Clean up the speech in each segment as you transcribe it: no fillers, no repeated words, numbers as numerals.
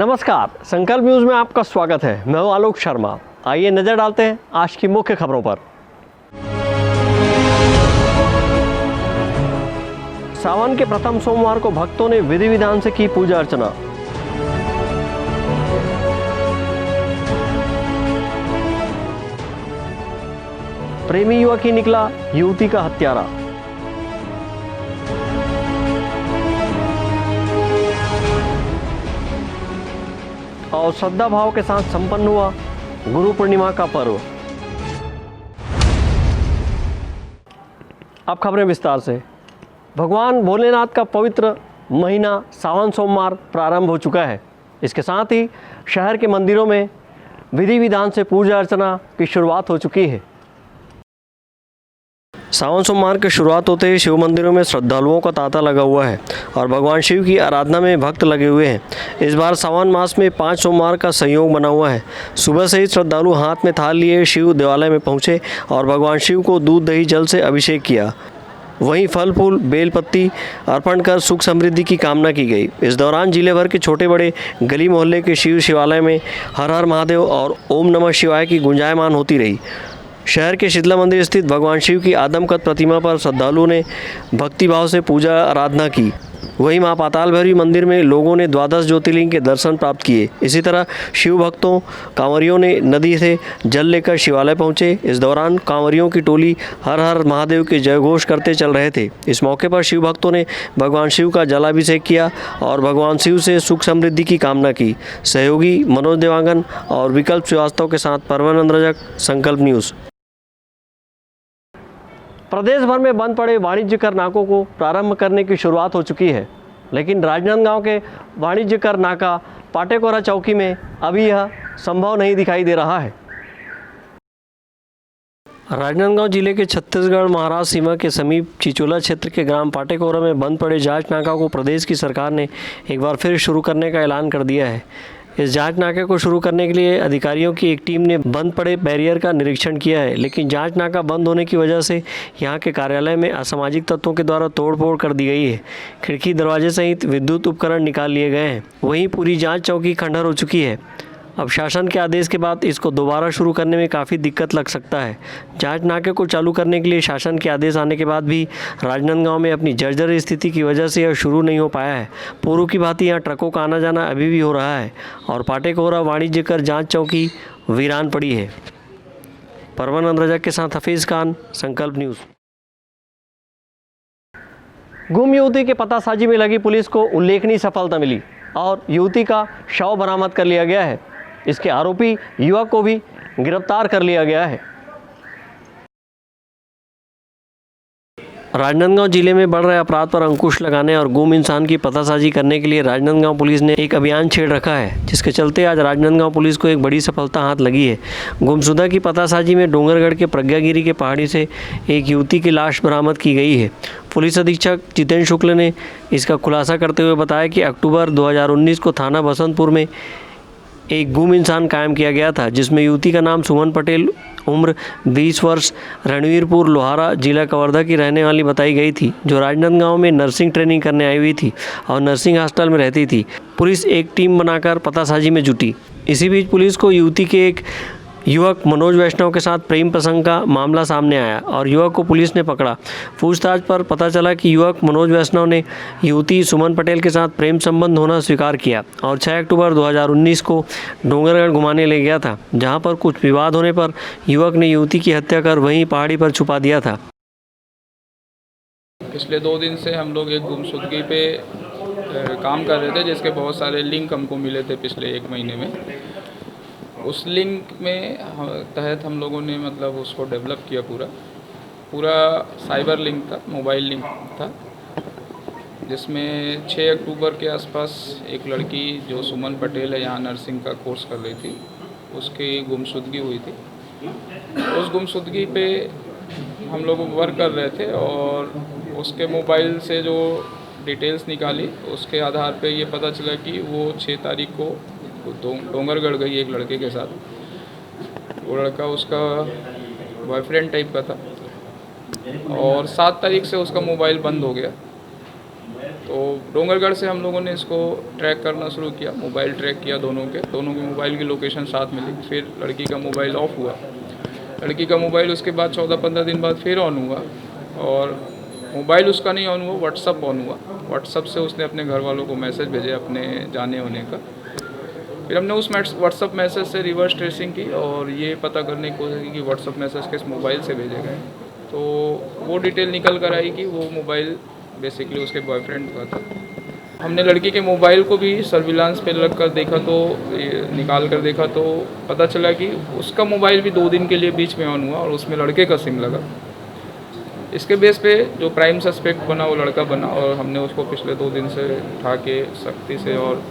नमस्कार, संकल्प न्यूज़ में आपका स्वागत है। मैं हूं आलोक शर्मा। आइए नजर डालते हैं आज की मुख्य खबरों पर। सावन के प्रथम सोमवार को भक्तों ने विधि विधान से की पूजा अर्चना। प्रेमी युवक ही निकला युवती का हत्यारा। और श्रद्धा भाव के साथ संपन्न हुआ गुरु पूर्णिमा का पर्व। अब खबरें विस्तार से। भगवान भोलेनाथ का पवित्र महीना सावन सोमवार प्रारंभ हो चुका है। इसके साथ ही शहर के मंदिरों में विधि विधान से पूजा अर्चना की शुरुआत हो चुकी है। सावन सोमवार की शुरुआत होते ही शिव मंदिरों में श्रद्धालुओं का तांता लगा हुआ है और भगवान शिव की आराधना में भक्त लगे हुए हैं। इस बार सावन मास में 5 सोमवार का संयोग बना हुआ है। सुबह से ही श्रद्धालु हाथ में थाल लिए शिव देवालय में पहुंचे और भगवान शिव को दूध दही जल से अभिषेक किया। वहीं फल फूल बेलपत्ती अर्पण कर सुख समृद्धि की कामना की गई। इस दौरान जिले भर के छोटे बड़े गली मोहल्ले के शिव शिवालय में हर हर महादेव और ओम नमः शिवाय की गुंजायमान होती रही। शहर के शीतला मंदिर स्थित भगवान शिव की आदमकद प्रतिमा पर श्रद्धालुओं ने भक्तिभाव से पूजा आराधना की। वहीं मां पाताल भैरवी मंदिर में लोगों ने द्वादश ज्योतिर्लिंग के दर्शन प्राप्त किए। इसी तरह शिव भक्तों कांवरियों ने नदी से जल लेकर शिवालय पहुंचे। इस दौरान कांवरियों की टोली हर हर महादेव के जयघोष करते चल रहे थे। इस मौके पर शिव भक्तों ने भगवान शिव का जलाभिषेक किया और भगवान शिव से सुख समृद्धि की कामना की। सहयोगी मनोज देवांगन और विकल्प श्रीवास्तव के साथ परमानंद रजक, संकल्प न्यूज़। प्रदेश भर में बंद पड़े वाणिज्य कर नाकों को प्रारंभ करने की शुरुआत हो चुकी है, लेकिन राजनांदगांव के वाणिज्य कर नाका पाटेकोरा चौकी में अभी यह संभव नहीं दिखाई दे रहा है। राजनांदगांव जिले के छत्तीसगढ़ महाराष्ट्र सीमा के समीप चिचोला क्षेत्र के ग्राम पाटेकोरा में बंद पड़े जांच नाका को प्रदेश की सरकार ने एक बार फिर शुरू करने का ऐलान कर दिया है। इस जांच नाके को शुरू करने के लिए अधिकारियों की एक टीम ने बंद पड़े बैरियर का निरीक्षण किया है, लेकिन जांच नाका बंद होने की वजह से यहां के कार्यालय में असामाजिक तत्वों के द्वारा तोड़फोड़ कर दी गई है। खिड़की दरवाजे सहित विद्युत उपकरण निकाल लिए गए हैं। वहीं पूरी जांच चौकी खंडहर हो चुकी है। अब शासन के आदेश के बाद इसको दोबारा शुरू करने में काफ़ी दिक्कत लग सकता है। जांच नाके को चालू करने के लिए शासन के आदेश आने के बाद भी राजनांदगांव में अपनी जर्जर स्थिति की वजह से यह शुरू नहीं हो पाया है। पूर्व की भांति यहाँ ट्रकों का आना जाना अभी भी हो रहा है और पाटेकोरा वाणिज्य कर जाँच चौकी वीरान पड़ी है। परमानंद रजक के साथ हफीज़ खान, संकल्प न्यूज़। गुम युवती के पतासाजी में लगी पुलिस को उल्लेखनीय सफलता मिली और युवती का शव बरामद कर लिया गया है। इसके आरोपी युवक को भी गिरफ्तार कर लिया गया है। राजनांदगांव जिले में बढ़ रहे अपराध पर अंकुश लगाने और गुम इंसान की पतासाजी करने के लिए राजनांदगांव पुलिस ने एक अभियान छेड़ रखा है, जिसके चलते आज राजनांदगांव पुलिस को एक बड़ी सफलता हाथ लगी है। गुमशुदा की पतासाजी में डोंगरगढ़ के प्रज्ञागिरी के पहाड़ी से एक युवती की लाश बरामद की गई है। पुलिस अधीक्षक जितेंद्र शुक्ल ने इसका खुलासा करते हुए बताया कि अक्टूबर 2019 को थाना बसंतपुर में एक गुम इंसान कायम किया गया था, जिसमें युवती का नाम सुमन पटेल, उम्र 20 वर्ष, रणवीरपुर लोहारा जिला कवर्धा की रहने वाली बताई गई थी, जो राजनांदगांव में नर्सिंग ट्रेनिंग करने आई हुई थी और नर्सिंग हॉस्टल में रहती थी। पुलिस एक टीम बनाकर पतासाजी में जुटी। इसी बीच पुलिस को युवती के एक युवक मनोज वैष्णव के साथ प्रेम प्रसंग का मामला सामने आया और युवक को पुलिस ने पकड़ा। पूछताछ पर पता चला कि युवक मनोज वैष्णव ने युवती सुमन पटेल के साथ प्रेम संबंध होना स्वीकार किया और 6 अक्टूबर 2019 को डोंगरगढ़ घुमाने ले गया था, जहां पर कुछ विवाद होने पर युवक ने युवती की हत्या कर वहीं पहाड़ी पर छुपा दिया था। पिछले 2 दिन से हम लोग एक गुमशुदगी पे काम कर रहे थे, जिसके बहुत सारे लिंक हमको मिले थे पिछले 1 महीने में। उस लिंक में तहत हम लोगों ने मतलब उसको डेवलप किया। पूरा साइबर लिंक था, मोबाइल लिंक था, जिसमें 6 अक्टूबर के आसपास एक लड़की जो सुमन पटेल है, यहाँ नर्सिंग का कोर्स कर रही थी, उसकी गुमशुदगी हुई थी। उस गुमशुदगी पे हम लोग वर्क कर रहे थे और उसके मोबाइल से जो डिटेल्स निकाली, उसके आधार पे ये पता चला कि वो 6 तारीख को डोंगरगढ़ गई एक लड़के के साथ। वो लड़का उसका बॉयफ्रेंड टाइप का था और 7 तारीख से उसका मोबाइल बंद हो गया। तो डोंगरगढ़ से हम लोगों ने इसको ट्रैक करना शुरू किया, मोबाइल ट्रैक किया दोनों के मोबाइल की लोकेशन साथ मिली। फिर लड़की का मोबाइल ऑफ हुआ, लड़की का मोबाइल उसके बाद 14-15 दिन बाद फिर ऑन हुआ, और मोबाइल उसका नहीं ऑन हुआ, व्हाट्सअप ऑन हुआ। व्हाट्सअप से उसने अपने घर वालों को मैसेज भेजे अपने जाने होने का। फिर हमने उस व्हाट्सअप मैसेज से रिवर्स ट्रेसिंग की और ये पता करने की कोशिश की कि व्हाट्सअप मैसेज किस मोबाइल से भेजे गए। तो वो डिटेल निकल कर आई कि वो मोबाइल बेसिकली उसके बॉयफ्रेंड का था। हमने लड़की के मोबाइल को भी सर्विलांस पे रख कर देखा, तो निकाल कर देखा तो पता चला कि उसका मोबाइल भी 2 दिन के लिए बीच में ऑन हुआ और उसमें लड़के का सिम लगा। इसके बेस पे जो प्राइम सस्पेक्ट बना वो लड़का बना, और हमने उसको पिछले 2 दिन से उठा के सख्ती से और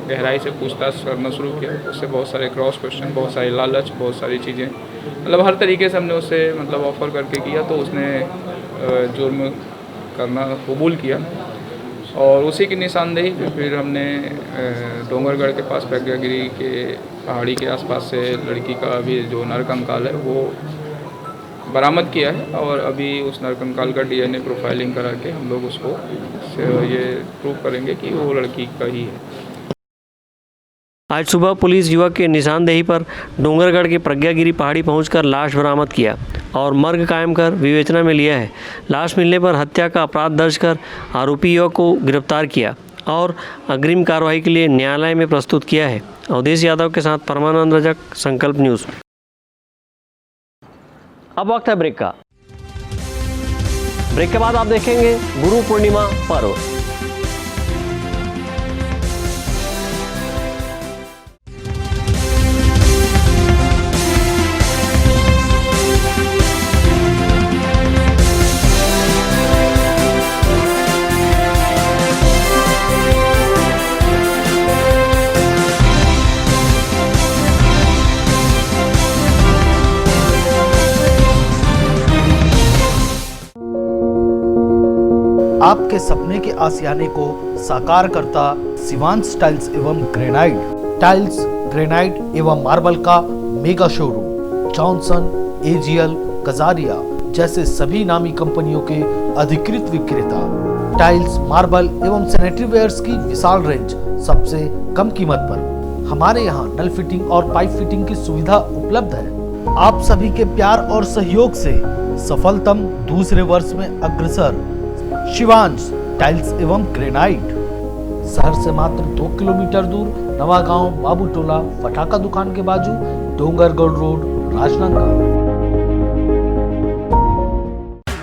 गहराई से पूछताछ करना शुरू किया। उससे बहुत सारे क्रॉस क्वेश्चन, बहुत सारी लालच, बहुत सारी चीज़ें, मतलब हर तरीके से हमने उससे मतलब ऑफ़र करके किया, तो उसने जुर्म करना कबूल किया। और उसी की निशानदेही पे फिर हमने डोंगरगढ़ के पास प्रज्ञागिरी के पहाड़ी के आसपास से लड़की का अभी जो नरकंकाल है वो बरामद किया है, और अभी उस नरकंकाल का DNA प्रोफाइलिंग करा के हम लोग उसको ये प्रूव करेंगे कि वो लड़की का ही है। आज सुबह पुलिस युवक के निशानदेही पर डोंगरगढ़ के प्रज्ञागिरी पहाड़ी पहुंचकर लाश बरामद किया और मर्ग कायम कर विवेचना में लिया है। लाश मिलने पर हत्या का अपराध दर्ज कर आरोपी युवक को गिरफ्तार किया और अग्रिम कार्रवाई के लिए न्यायालय में प्रस्तुत किया है। अवधेश यादव के साथ परमानंद रजक, संकल्प न्यूज़। अब वक्त है ब्रेक का। ब्रेक के बाद आप देखेंगे गुरु पूर्णिमा पर्व। आपके सपने के आशियाने को साकार करता शिवांश टाइल्स एवं ग्रेनाइट। टाइल्स, ग्रेनाइट एवं मार्बल का mega showroom. Johnson, AGL, Kajaria जैसे सभी नामी कंपनियों के अधिकृत विक्रेता। टाइल्स, मार्बल एवं सैनिटरी वेयर्स की विशाल रेंज सबसे कम कीमत पर। हमारे यहाँ नल फिटिंग और पाइप फिटिंग की सुविधा उपलब्ध है। आप सभी के प्यार और सहयोग से सफलतम दूसरे वर्ष में अग्रसर शिवांश टाइल्स एवं ग्रेनाइट। शहर से मात्र 2 किलोमीटर दूर, नवागांव बाबूटोला फटाका दुकान के बाजू, डोंगरगढ़ रोड, राजनांदगांव।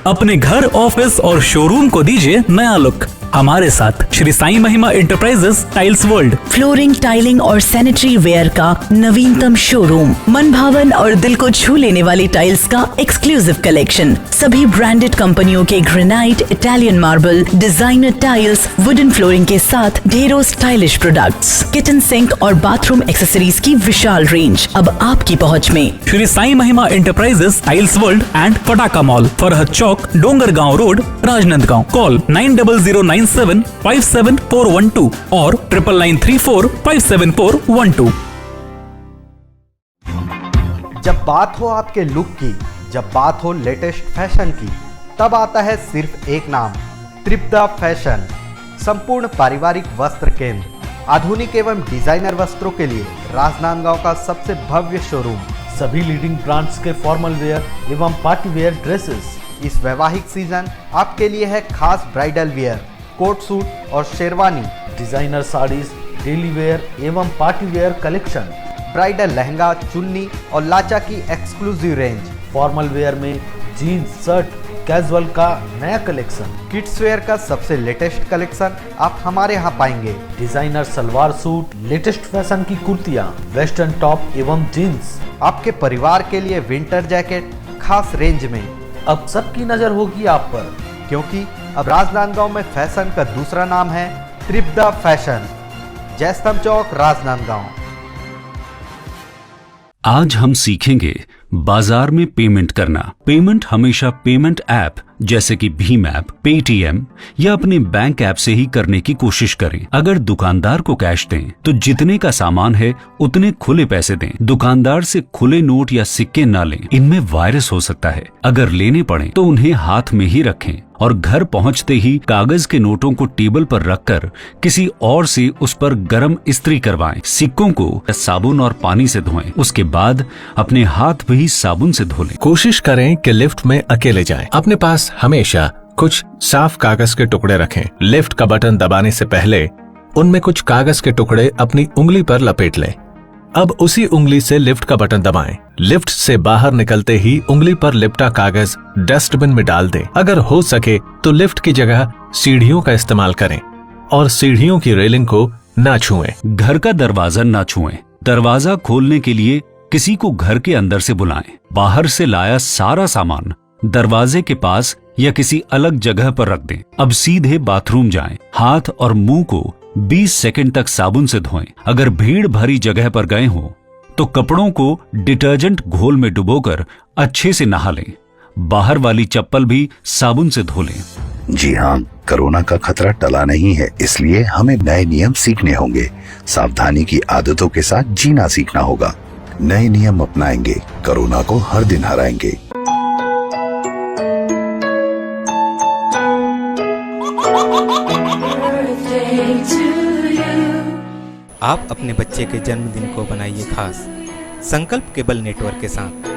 अपने घर, ऑफिस और शोरूम को दीजिए नया लुक। हमारे साथ श्री साईं महिमा enterprises tiles world. Flooring, tiling और सैनिटरी वेयर का नवीनतम शोरूम। मन भावन और दिल को छू लेने वाली टाइल्स का एक्सक्लूसिव कलेक्शन। सभी ब्रांडेड कंपनियों के granite, Italian marble, designer tiles, wooden flooring के साथ ढेरों स्टाइलिश प्रोडक्ट्स। किचन सिंक और बाथरूम एक्सेसरीज की विशाल रेंज अब आपकी पहुंच में। श्री साईं महिमा एंटरप्राइजेस टाइल्स वर्ल्ड एंड फटाका मॉल, फरहद चौक, डोंगरगांव रोड, राजनांदगांव। कॉल 9009757412 और 9994574412। जब बात हो आपके लुक की, जब बात हो लेटेस्ट फैशन की, तब आता है सिर्फ एक नाम, त्रिपदा फैशन। संपूर्ण पारिवारिक वस्त्र केंद्र। आधुनिक एवं डिजाइनर वस्त्रों के लिए राजनांदगांव का सबसे भव्य शोरूम। सभी लीडिंग ब्रांड्स के फॉर्मल वेयर एवं पार्टी वेयर ड्रेसेस। इस वैवाहिक सीजन आपके लिए है खास ब्राइडल वेयर, कोट सूट और sherwani, designer saris, daily wear एवं party wear collection. Bridal lehenga, चुन्नी और लाचा की एक्सक्लूसिव रेंज। फॉर्मल वेयर में जीन्स, शर्ट, कैजुअल का नया कलेक्शन। किड्स वेयर का सबसे लेटेस्ट कलेक्शन आप हमारे यहाँ पाएंगे। Designer salwar suit, latest fashion की कुर्तियाँ, वेस्टर्न टॉप एवं जीन्स। आपके परिवार के लिए विंटर जैकेट खास रेंज में। अब सबकी नजर होगी आप पर, क्योंकि अब राजनांदगांव में फैशन का दूसरा नाम है त्रिपदा फैशन। जयस्तंभ चौक, राजनांदगांव। आज हम सीखेंगे बाजार में पेमेंट करना। पेमेंट हमेशा पेमेंट ऐप जैसे कि भीम ऐप, पेटीएम या अपने बैंक ऐप से ही करने की कोशिश करें। अगर दुकानदार को कैश दें तो जितने का सामान है उतने खुले पैसे दें। दुकानदार से खुले नोट या सिक्के ना लें, इनमें वायरस हो सकता है। अगर लेने पड़े तो उन्हें हाथ में ही रखें और घर पहुंचते ही कागज के नोटों को टेबल पर रखकर किसी और से उस पर गर्म इस्त्री करवाएं। सिक्कों को साबुन और पानी से धोएं। उसके बाद अपने हाथ भी साबुन से धो लें। कोशिश करें कि लिफ्ट में अकेले जाएं। अपने पास हमेशा कुछ साफ कागज के टुकड़े रखें। लिफ्ट का बटन दबाने से पहले उनमें कुछ कागज के टुकड़े अपनी उंगली पर लपेट लें। अब उसी उंगली से लिफ्ट का बटन दबाएं। लिफ्ट से बाहर निकलते ही उंगली पर लिपटा कागज डस्टबिन में डाल दें। अगर हो सके तो लिफ्ट की जगह सीढ़ियों का इस्तेमाल करें और सीढ़ियों की रेलिंग को ना छुएं। घर का दरवाजा ना छुएं। दरवाजा खोलने के लिए किसी को घर के अंदर से बुलाएं। बाहर से लाया सारा सामान दरवाजे के पास या किसी अलग जगह पर रख दें। अब सीधे बाथरूम जाएं। हाथ और मुंह को 20 सेकंड तक साबुन से धोएं। अगर भीड़ भरी जगह पर गए हो तो कपड़ों को डिटर्जेंट घोल में डुबोकर अच्छे से नहा लें। बाहर वाली चप्पल भी साबुन से धो लें। जी हाँ, कोरोना का खतरा टला नहीं है, इसलिए हमें नए नियम सीखने होंगे। सावधानी की आदतों के साथ जीना सीखना होगा। नए नियम अपनाएंगे, कोरोना को हर दिन हराएंगे। आप अपने बच्चे के जन्मदिन को बनाइए खास संकल्प केबल नेटवर्क के साथ।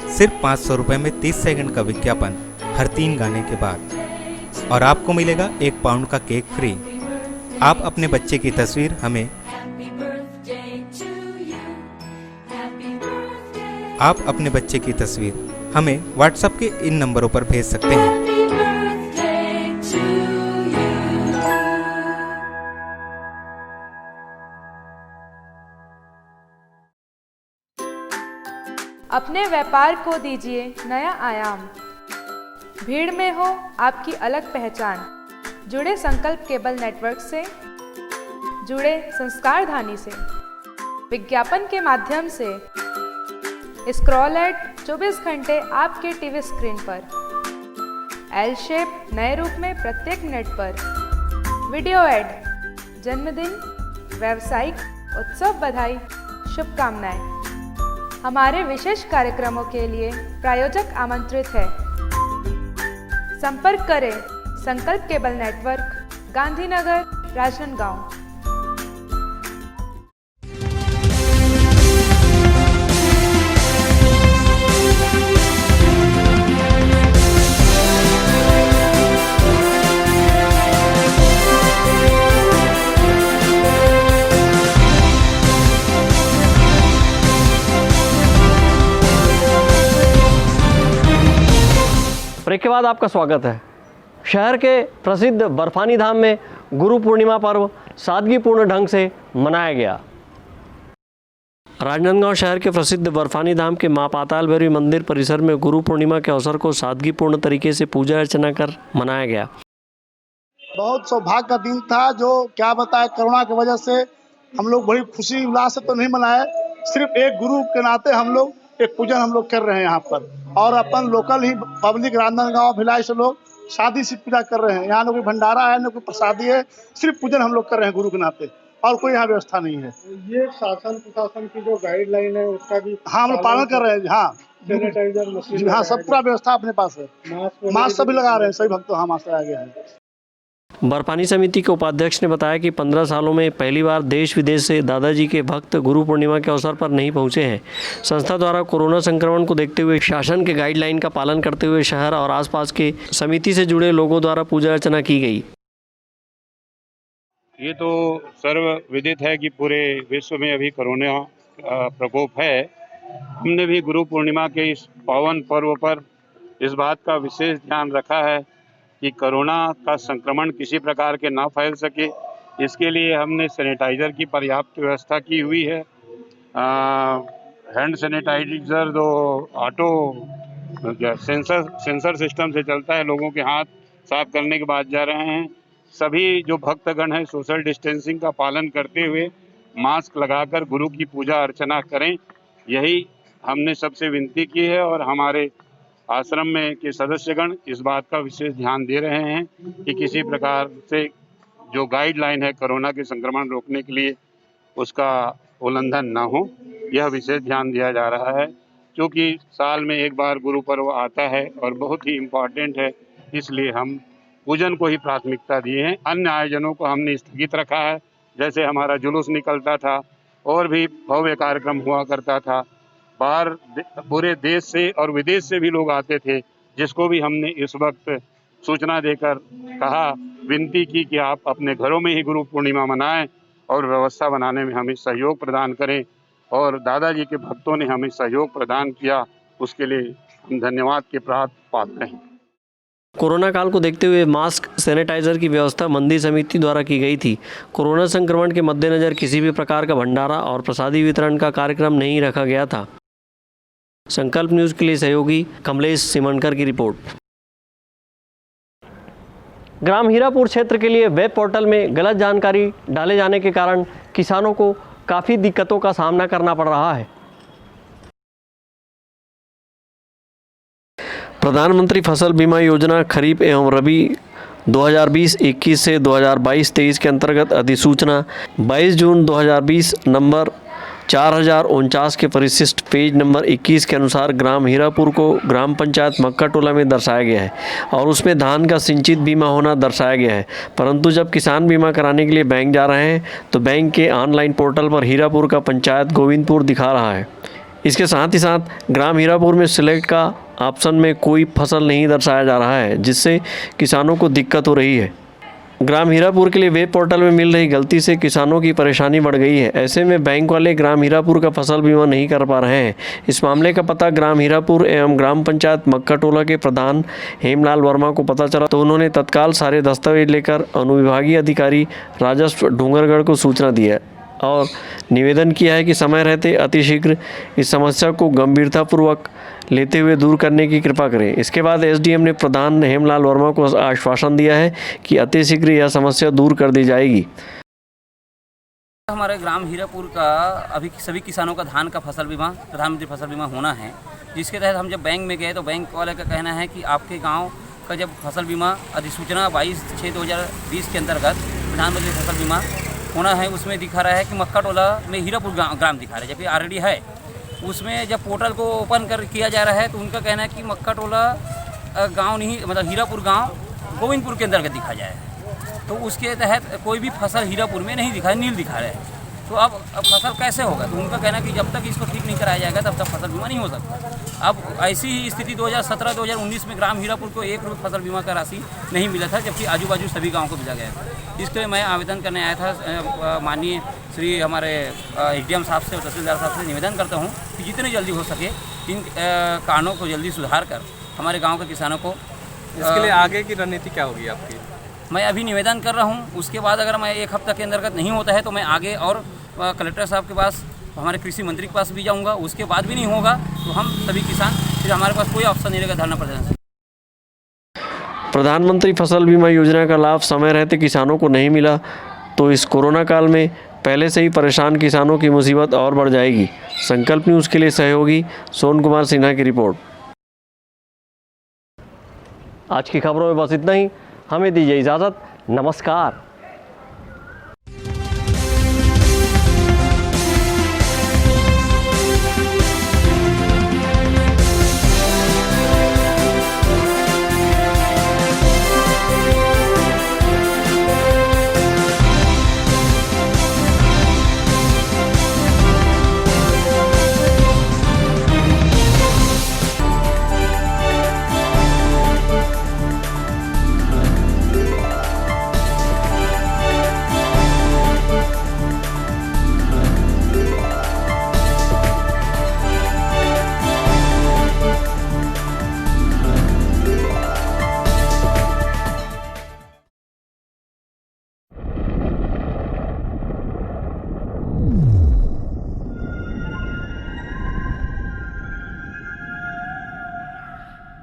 सिर्फ 500 रुपये में 30 सेकंड का विज्ञापन हर 3 गाने के बाद और आपको मिलेगा 1 पाउंड का केक फ्री। आप अपने बच्चे की तस्वीर हमें व्हाट्सएप के इन नंबरों पर भेज सकते हैं। अपने व्यापार को दीजिए नया आयाम। भीड़ में हो आपकी अलग पहचान। जुड़े संकल्प केबल नेटवर्क से, जुड़े संस्कारधानी से। विज्ञापन के माध्यम से स्क्रॉल एड 24 घंटे आपके टीवी स्क्रीन पर। एल शेप नए रूप में प्रत्येक मिनट पर। वीडियो एड, जन्मदिन, व्यावसायिक उत्सव बधाई, शुभकामनाएं। हमारे विशेष कार्यक्रमों के लिए प्रायोजक आमंत्रित है। संपर्क करें Sankalp cable network, Gandhinagar, Rajnandgaon. Break के बाद आपका स्वागत है। शहर के प्रसिद्ध बर्फानी धाम में गुरु पूर्णिमा पर्व सादगीपूर्ण ढंग से मनाया गया। राजनांदगांव शहर के प्रसिद्ध बर्फानी धाम के मां पाताल भैरवी मंदिर परिसर में गुरु पूर्णिमा के अवसर को सादगीपूर्ण तरीके से पूजा अर्चना कर मनाया गया। बहुत सौभाग्य का दिन था, जो क्या बताए कोरोना की वजह से हम लोग बड़ी खुशी उल्लास से तो नहीं मनाए। सिर्फ एक गुरु के नाते हम लोग एक पूजन हम लोग कर रहे हैं यहाँ पर, और अपन लोकल ही पब्लिक राजनांदगांव भिलाई से लोग शादी से पूजा कर रहे हैं। यहाँ न कोई भंडारा है, न कोई प्रसादी है, सिर्फ पूजन हम लोग कर रहे हैं गुरु के नाते, और कोई यहाँ व्यवस्था नहीं है। ये शासन प्रशासन की जो गाइडलाइन है उसका भी हाँ हम लोग पालन कर रहे हैं। हाँ, सैनिटाइजर मशीन, हाँ सब पूरा व्यवस्था अपने पास है। मास्क सभी लगा रहे हैं, सभी भक्त हाँ मास्क लगा गए हैं। बर्फानी समिति के उपाध्यक्ष ने बताया कि 15 सालों में पहली बार देश विदेश से दादाजी के भक्त गुरु पूर्णिमा के अवसर पर नहीं पहुंचे हैं। संस्था द्वारा कोरोना संक्रमण को देखते हुए शासन के गाइडलाइन का पालन करते हुए शहर और आसपास के समिति से जुड़े लोगों द्वारा पूजा अर्चना की गई। ये तो सर्व विदित है कि पूरे विश्व में अभी कोरोना प्रकोप है। हमने भी गुरु पूर्णिमा के इस पावन पर्व पर इस बात का विशेष ध्यान रखा है कि कोरोना का संक्रमण किसी प्रकार के ना फैल सके, इसके लिए हमने सैनिटाइज़र की पर्याप्त व्यवस्था की हुई है। हैंड सैनिटाइजर जो ऑटो सेंसर सिस्टम से चलता है, लोगों के हाथ साफ करने के बाद जा रहे हैं। सभी जो भक्तगण हैं सोशल डिस्टेंसिंग का पालन करते हुए मास्क लगाकर गुरु की पूजा अर्चना करें, यही हमने सबसे विनती की है। और हमारे आश्रम में के सदस्यगण इस बात का विशेष ध्यान दे रहे हैं कि किसी प्रकार से जो गाइडलाइन है कोरोना के संक्रमण रोकने के लिए उसका उल्लंघन ना हो, यह विशेष ध्यान दिया जा रहा है। क्योंकि साल में एक बार गुरु पर्व आता है और बहुत ही इम्पोर्टेंट है इसलिए हम पूजन को ही प्राथमिकता दिए हैं। अन्य आयोजनों को हमने स्थगित रखा है, जैसे हमारा जुलूस निकलता था और भी भव्य कार्यक्रम हुआ करता था। बाहर पूरे देश से और विदेश से भी लोग आते थे, जिसको भी हमने इस वक्त सूचना देकर कहा, विनती की कि आप अपने घरों में ही गुरु पूर्णिमा मनाएं और व्यवस्था बनाने में हमें सहयोग प्रदान करें। और दादाजी के भक्तों ने हमें सहयोग प्रदान किया, उसके लिए हम धन्यवाद के पात्र हैं। कोरोना काल को देखते हुए मास्क, सैनिटाइजर की व्यवस्था मंदिर समिति द्वारा की गई थी। कोरोना संक्रमण के मद्देनजर किसी भी प्रकार का भंडारा और प्रसादी वितरण का कार्यक्रम नहीं रखा गया था। संकल्प न्यूज़ के लिए सहयोगी कमलेश सिमनकर की रिपोर्ट। ग्राम हीरापुर क्षेत्र के लिए वेब पोर्टल में गलत जानकारी डाले जाने के कारण किसानों को काफ़ी दिक्कतों का सामना करना पड़ रहा है। प्रधानमंत्री फसल बीमा योजना खरीफ एवं रबी 2020-21 से 2022-23 के अंतर्गत अधिसूचना 22 जून 2020 नंबर 4049 के परिशिष्ट पेज नंबर 21 के अनुसार ग्राम हीरापुर को ग्राम पंचायत मक्का टोला में दर्शाया गया है और उसमें धान का सिंचित बीमा होना दर्शाया गया है। परंतु जब किसान बीमा कराने के लिए बैंक जा रहे हैं तो बैंक के ऑनलाइन पोर्टल पर हीरापुर का पंचायत गोविंदपुर दिखा रहा है। इसके साथ ही साथ ग्राम हीरापुर में सिलेक्ट का ऑप्शन में कोई फसल नहीं दर्शाया जा रहा है, जिससे किसानों को दिक्कत हो रही है। ग्राम हीरापुर के लिए वेब पोर्टल में मिल रही गलती से किसानों की परेशानी बढ़ गई है। ऐसे में बैंक वाले ग्राम हीरापुर का फसल बीमा नहीं कर पा रहे हैं। इस मामले का पता ग्राम हीरापुर एवं ग्राम पंचायत मक्का टोला के प्रधान हेमलाल वर्मा को पता चला तो उन्होंने तत्काल सारे दस्तावेज लेकर अनुविभागीय अधिकारी राजस्व डूंगरगढ़ को सूचना दी है और निवेदन किया है कि समय रहते अतिशीघ्र इस समस्या को गंभीरतापूर्वक लेते हुए दूर करने की कृपा करें। इसके बाद एसडीएम ने प्रधान हेमलाल वर्मा को आश्वासन दिया है कि अतिशीघ्र यह समस्या दूर कर दी जाएगी। हमारे ग्राम हीरापुर का अभी सभी किसानों का धान का फसल बीमा, प्रधानमंत्री फसल बीमा होना है, जिसके तहत हम जब बैंक में गए तो बैंक वाले का कहना है कि आपके गाँव का जब फसल बीमा अधिसूचना 22/6/2020 के अंतर्गत प्रधानमंत्री फसल बीमा होना है, उसमें दिखा रहा है कि मक्का टोला में हीरापुर ग्राम दिखा रहा है, जबकि ऑलरेडी है। उसमें जब पोर्टल को ओपन कर किया जा रहा है तो उनका कहना है कि मक्का टोला गांव नहीं, मतलब हीरापुर गांव गोविंदपुर के अंतर्गत दिखा जाए। तो उसके तहत कोई भी फसल हीरापुर में नहीं दिखा है, नील दिखा रहे हैं। तो अब फसल कैसे होगा? तो उनका कहना है कि जब तक इसको ठीक नहीं कराया जाएगा तब तक फसल बीमा नहीं हो सकता। अब ऐसी ही स्थिति 2017-2019 में ग्राम हीरापुर को 1 रुपये फसल बीमा का राशि नहीं मिला था, जबकि आजू बाजू सभी गाँव को भेजा गया था। इसके लिए मैं आवेदन करने आया था माननीय श्री हमारे एसडीएम साहब से और तहसीलदार साहब से निवेदन करता हूँ कि जितनी जल्दी हो सके इन कारणों को जल्दी सुधार कर हमारे गाँव के किसानों को। इसके लिए आगे की रणनीति क्या होगी आपकी? मैं अभी निवेदन कर रहा हूँ, उसके बाद अगर मैं 1 हफ्ता के अंतर्गत नहीं होता है तो मैं आगे और कलेक्टर साहब के पास, हमारे कृषि मंत्री के पास भी जाऊँगा। उसके बाद भी नहीं होगा तो हम सभी किसान, फिर हमारे पास कोई ऑप्शन नहीं रहेगा धरना प्रदर्शन। प्रधानमंत्री फसल बीमा योजना का लाभ समय रहते किसानों को नहीं मिला तो इस कोरोना काल में पहले से ही परेशान किसानों की मुसीबत और बढ़ जाएगी। संकल्प न्यूज़ के लिए सहयोगी सोन कुमार सिन्हा की रिपोर्ट। आज की खबरों में बस इतना ही। हमें दीजिए इजाज़त। नमस्कार।